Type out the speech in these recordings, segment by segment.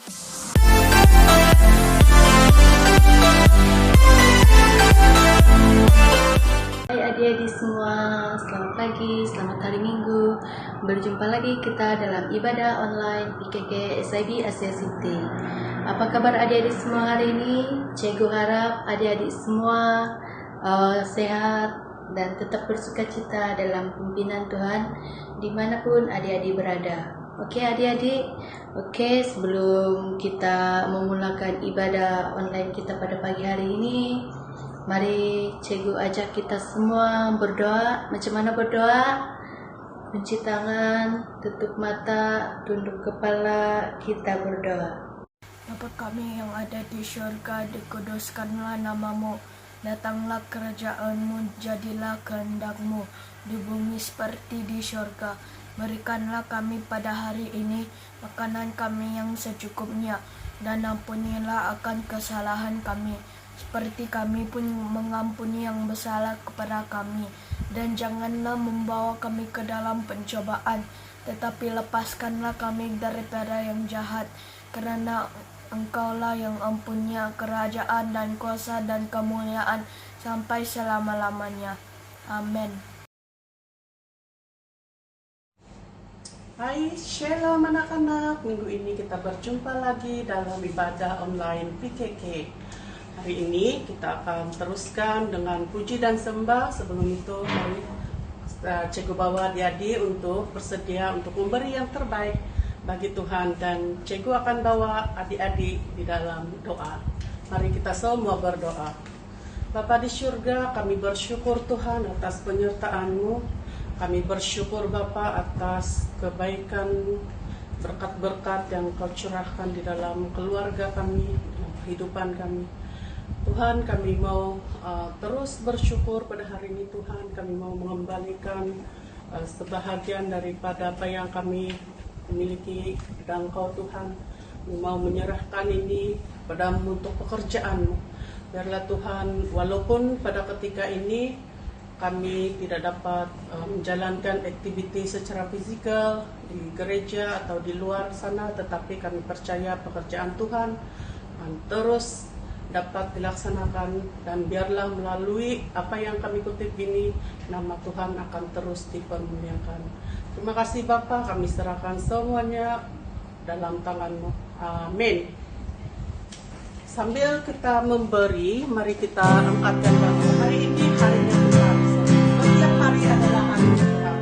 Hai adik-adik semua, selamat pagi, selamat hari Minggu. Berjumpa lagi kita dalam ibadah online PKK SIB Asia City. Apa kabar adik-adik semua hari ini? Cikgu harap adik-adik semua sehat dan tetap bersukacita dalam pimpinan Tuhan dimanapun adik-adik berada. Oke adik-adik, sebelum kita memulakan ibadah online kita pada pagi hari ini, mari cikgu ajak kita semua berdoa. Macam mana berdoa? Kunci tangan, tutup mata, tunduk kepala, kita berdoa. Bapa kami yang ada di syurga, dikuduskanlah namamu. Datanglah kerajaanmu, jadilah kehendak-Mu di bumi seperti di syurga. Berikanlah kami pada hari ini makanan kami yang secukupnya, dan ampunilah akan kesalahan kami, seperti kami pun mengampuni yang bersalah kepada kami. Dan janganlah membawa kami ke dalam pencobaan, tetapi lepaskanlah kami daripada yang jahat. Kerana Engkaulah yang mempunyai kerajaan dan kuasa dan kemuliaan sampai selama-lamanya. Amin. Hai, shalom anak-anak. Minggu ini kita berjumpa lagi dalam ibadah online PKK. Hari ini kita akan teruskan dengan puji dan sembah. Sebelum itu, mari cikgu bawa adik-adik untuk bersedia untuk memberi yang terbaik bagi Tuhan, dan cikgu akan bawa adik-adik di dalam doa. Mari kita semua berdoa. Bapa di surga, kami bersyukur Tuhan atas penyertaan-Mu. Kami bersyukur Bapa atas kebaikan, berkat-berkat yang Kau curahkan di dalam keluarga kami, dalam kehidupan kami. Tuhan, kami mau terus bersyukur pada hari ini Tuhan. Kami mau mengembalikan sebahagian daripada apa yang kami memiliki dan Kau Tuhan. Kami mau menyerahkan ini padamu untuk pekerjaan-Mu. Biarlah Tuhan, walaupun pada ketika ini kami tidak dapat menjalankan aktiviti secara fisikal di gereja atau di luar sana, tetapi kami percaya pekerjaan Tuhan akan terus dapat dilaksanakan, dan biarlah melalui apa yang kami kutip ini, nama Tuhan akan terus dipermuliakan. Terima kasih Bapa, kami serahkan semuanya dalam tangan-Mu. Amin. Sambil kita memberi, mari kita angkatkan bangku. Hari ini harinya Tuhan. Setiap hari adalah hari Tuhan. Hari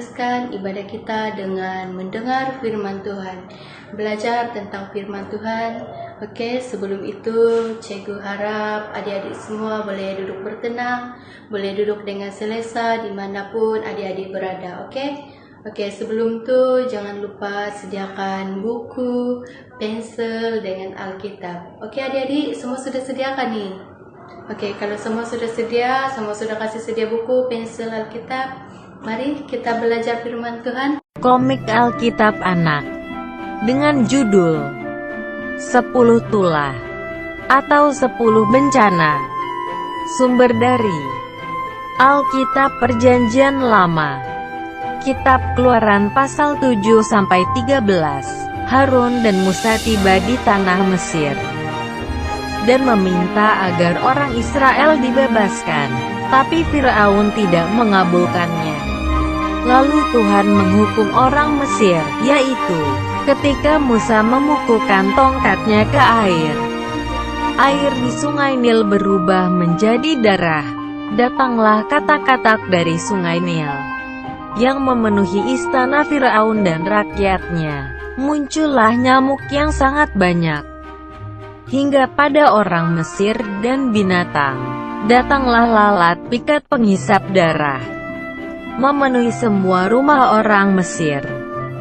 teruskan ibadah kita dengan mendengar firman Tuhan, belajar tentang firman Tuhan. Oke, sebelum itu cikgu harap adik-adik semua boleh duduk bertenang, boleh duduk dengan selesa dimanapun adik-adik berada. Oke, sebelum itu jangan lupa sediakan buku, pensel dengan Alkitab. Oke adik-adik, semua sudah sediakan nih? Oke, kalau semua sudah sedia, semua sudah kasih sedia buku, pensel, Alkitab, mari kita belajar firman Tuhan. Komik Alkitab Anak dengan judul 10 Tulah atau 10 Bencana. Sumber dari Alkitab Perjanjian Lama, Kitab Keluaran pasal 7-13. Harun dan Musa tiba di tanah Mesir dan meminta agar orang Israel dibebaskan, tapi Firaun tidak mengabulkannya. Lalu Tuhan menghukum orang Mesir, yaitu ketika Musa memukulkan tongkatnya ke air. Air di sungai Nil berubah menjadi darah. Datanglah katak-katak dari sungai Nil yang memenuhi istana Firaun dan rakyatnya. Muncullah nyamuk yang sangat banyak hingga pada orang Mesir dan binatang. Datanglah lalat pikat penghisap darah, memenuhi semua rumah orang Mesir.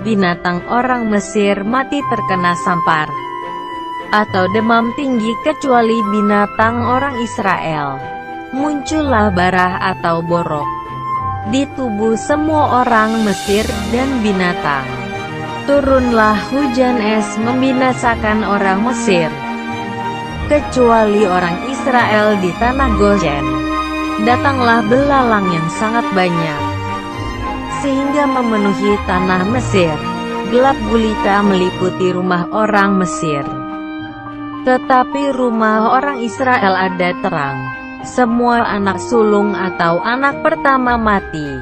Binatang orang Mesir mati terkena sampar atau demam tinggi kecuali binatang orang Israel. Muncullah barah atau borok di tubuh semua orang Mesir dan binatang. Turunlah hujan es membinasakan orang Mesir, kecuali orang Israel di tanah Goshen. Datanglah belalang yang sangat banyak, sehingga memenuhi tanah Mesir. Gelap gulita meliputi rumah orang Mesir, tetapi rumah orang Israel ada terang. Semua anak sulung atau anak pertama mati,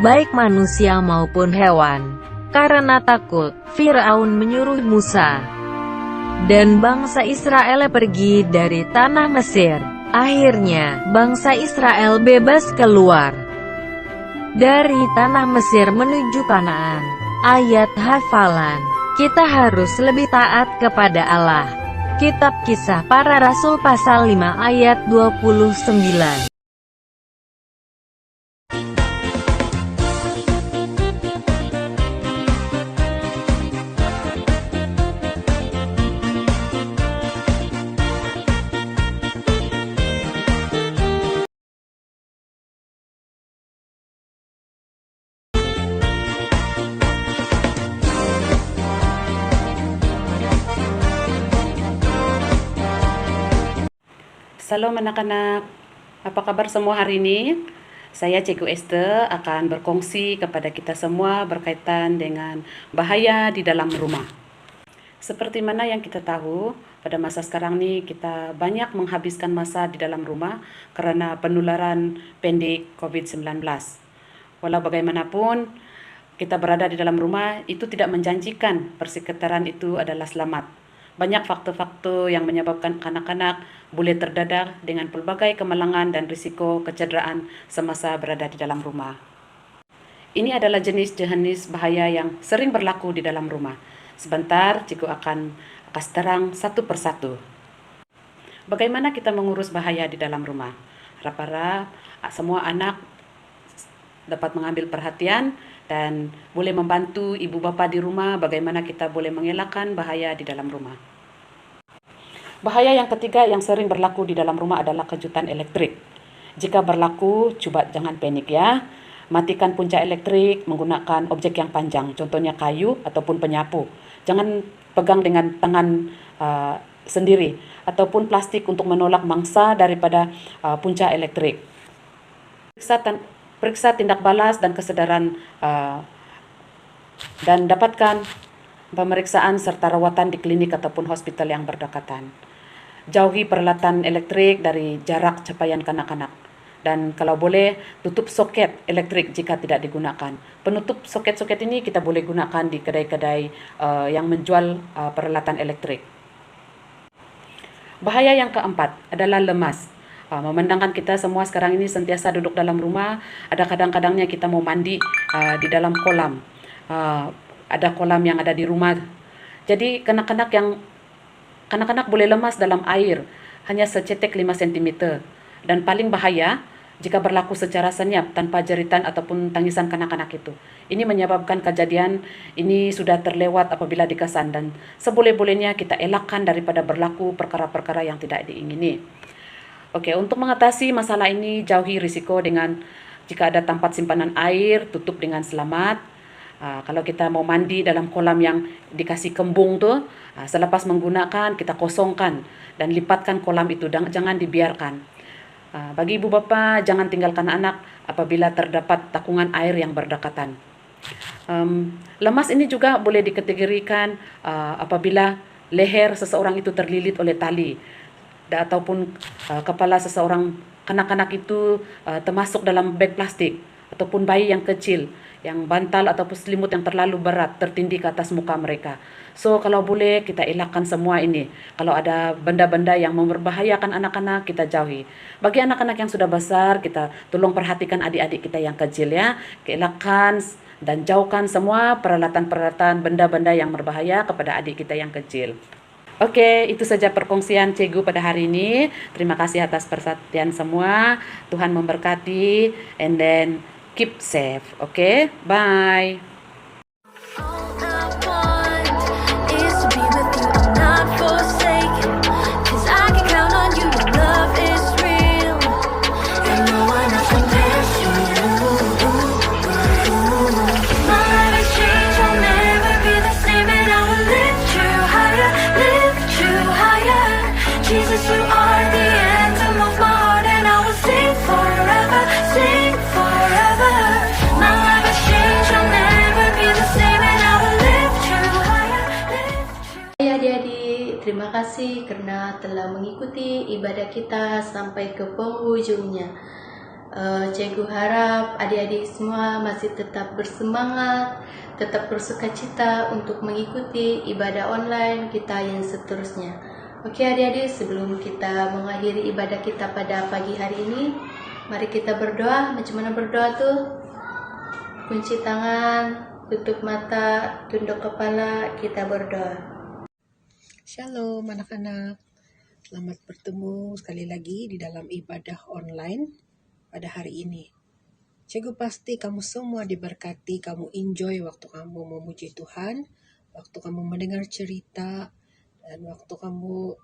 baik manusia maupun hewan. Karena takut, Firaun menyuruh Musa dan bangsa Israel pergi dari tanah Mesir. Akhirnya, bangsa Israel bebas keluar dari tanah Mesir menuju Kanaan. Ayat hafalan, kita harus lebih taat kepada Allah. Kitab Kisah Para Rasul pasal 5 ayat 29. Salam anak-anak, apa kabar semua hari ini? Saya Cikgu Esther akan berkongsi kepada kita semua berkaitan dengan bahaya di dalam rumah. Seperti mana yang kita tahu, pada masa sekarang ini kita banyak menghabiskan masa di dalam rumah karena penularan pandemik COVID-19. Walau bagaimanapun, kita berada di dalam rumah itu tidak menjanjikan persekitaran itu adalah selamat. Banyak faktor-faktor yang menyebabkan anak-anak boleh terdadak dengan pelbagai kemalangan dan risiko kecederaan semasa berada di dalam rumah. Ini adalah jenis-jenis bahaya yang sering berlaku di dalam rumah. Sebentar, Cikgu akan kasih terang satu persatu. Bagaimana kita mengurus bahaya di dalam rumah? Harap-harap semua anak dapat mengambil perhatian dan boleh membantu ibu bapa di rumah bagaimana kita boleh mengelakkan bahaya di dalam rumah. Bahaya yang ketiga yang sering berlaku di dalam rumah adalah kejutan elektrik. Jika berlaku, coba jangan panik ya. Matikan punca elektrik menggunakan objek yang panjang, contohnya kayu ataupun penyapu. Jangan pegang dengan tangan sendiri ataupun plastik untuk menolak mangsa daripada punca elektrik. Periksa tindak balas dan kesedaran dan dapatkan pemeriksaan serta rawatan di klinik ataupun hospital yang berdekatan. Jauhi peralatan elektrik dari jarak capaian kanak-kanak. Dan kalau boleh, tutup soket elektrik jika tidak digunakan. Penutup soket-soket ini kita boleh gunakan di kedai-kedai yang menjual peralatan elektrik. Bahaya yang keempat adalah lemas. memandangkan kita semua sekarang ini sentiasa duduk dalam rumah. Ada kadang-kadangnya kita mau mandi di dalam kolam. Ada kolam yang ada di rumah. Jadi kanak-kanak boleh lemas dalam air hanya secetek 5 cm. Dan paling bahaya jika berlaku secara senyap tanpa jeritan ataupun tangisan kanak-kanak itu. Ini menyebabkan kejadian ini sudah terlewat apabila dikesan, dan seboleh-bolehnya kita elakkan daripada berlaku perkara-perkara yang tidak diingini. Oke, untuk mengatasi masalah ini, jauhi risiko dengan jika ada tempat simpanan air, tutup dengan selamat. Kalau kita mau mandi dalam kolam yang dikasih kembung tuh, selepas menggunakan kita kosongkan dan lipatkan kolam itu, jangan dibiarkan. Bagi ibu bapa, jangan tinggalkan anak apabila terdapat takungan air yang berdekatan. Lemas ini juga boleh dikategorikan apabila leher seseorang itu terlilit oleh tali, ataupun kepala seseorang kanak-kanak itu termasuk dalam beg plastik, ataupun bayi yang kecil yang bantal ataupun selimut yang terlalu berat tertindih ke atas muka mereka. So kalau boleh kita elakkan semua ini. Kalau ada benda-benda yang memberbahayakan anak-anak, kita jauhi. Bagi anak-anak yang sudah besar, kita tolong perhatikan adik-adik kita yang kecil ya. Elakkan dan jauhkan semua peralatan-peralatan benda-benda yang berbahaya kepada adik kita yang kecil. Oke, itu saja perkongsian Cikgu pada hari ini. Terima kasih atas perhatian semua. Tuhan memberkati, and then keep safe. Okay, bye. All I want is to be with you. I'm not forsaken, 'cause I can count on you. Your love is real, and no one else compares to you. My life has changed, I'll never be the same, and I will lift you higher, Jesus, you are the anthem of my heart, and I will sing forever, sing forever. My life has changed, I'll never be the same, and I will lift you higher, lift you. Hai adik-adik, terima kasih karena telah mengikuti ibadah kita sampai ke penghujungnya. Cikgu harap adik-adik semua masih tetap bersemangat, tetap bersukacita untuk mengikuti ibadah online kita yang seterusnya. Oke adik-adik, sebelum kita mengakhiri ibadah kita pada pagi hari ini, mari kita berdoa. Macam mana berdoa tuh? Kunci tangan, tutup mata, tunduk kepala, kita berdoa. Shalom anak-anak, selamat bertemu sekali lagi di dalam ibadah online pada hari ini. Cikgu pasti kamu semua diberkati, kamu enjoy waktu kamu memuji Tuhan, waktu kamu mendengar cerita, dan waktu kamu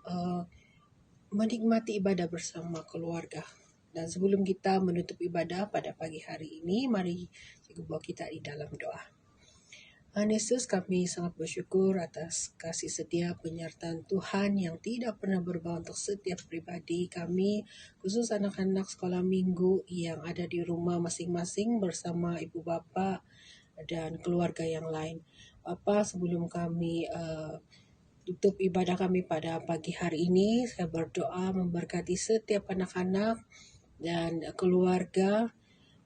menikmati ibadah bersama keluarga. Dan sebelum kita menutup ibadah pada pagi hari ini, mari Cikgu bawa kita di dalam doa. Tuhan Yesus, kami sangat bersyukur atas kasih setia penyertaan Tuhan yang tidak pernah berubah untuk setiap pribadi kami, khusus anak-anak sekolah minggu yang ada di rumah masing-masing bersama ibu bapa dan keluarga yang lain. Bapa, sebelum kami tutup ibadah kami pada pagi hari ini, saya berdoa memberkati setiap anak-anak dan keluarga.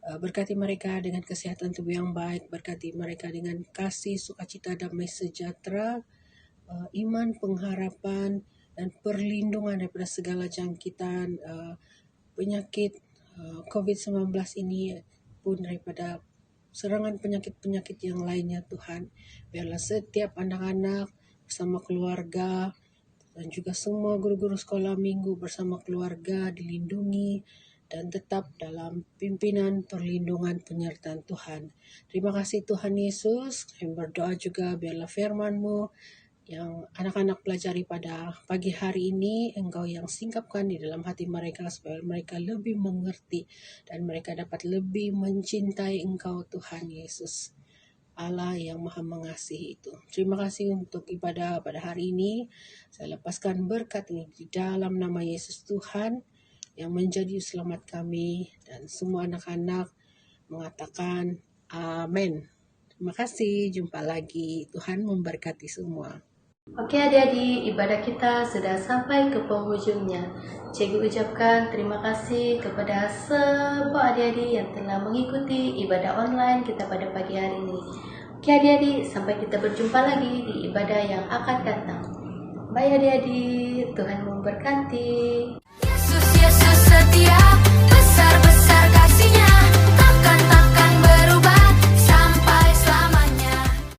Berkati mereka dengan kesehatan tubuh yang baik, berkati mereka dengan kasih, sukacita, damai sejahtera, iman, pengharapan, dan perlindungan daripada segala jangkitan penyakit COVID-19 ini, pun daripada serangan penyakit-penyakit yang lainnya Tuhan. Biarlah setiap anak-anak bersama keluarga dan juga semua guru-guru sekolah minggu bersama keluarga dilindungi dan tetap dalam pimpinan, perlindungan, penyertaan Tuhan. Terima kasih Tuhan Yesus. Kami berdoa juga biarlah firman-Mu yang anak-anak pelajari pada pagi hari ini, Engkau yang singkapkan di dalam hati mereka supaya mereka lebih mengerti dan mereka dapat lebih mencintai Engkau Tuhan Yesus, Allah yang maha mengasihi itu. Terima kasih untuk ibadah pada hari ini. Saya lepaskan berkat ini di dalam nama Yesus Tuhan yang menjadi selamat kami, dan semua anak-anak mengatakan amin. Terima kasih, jumpa lagi. Tuhan memberkati semua. Oke adik-adik, ibadah kita sudah sampai ke penghujungnya. Cikgu ucapkan terima kasih kepada semua adik-adik yang telah mengikuti ibadah online kita pada pagi hari ini. Oke adik-adik, sampai kita berjumpa lagi di ibadah yang akan datang. Bye adik-adik, Tuhan memberkati. Yesus Yesus setia, besar-besar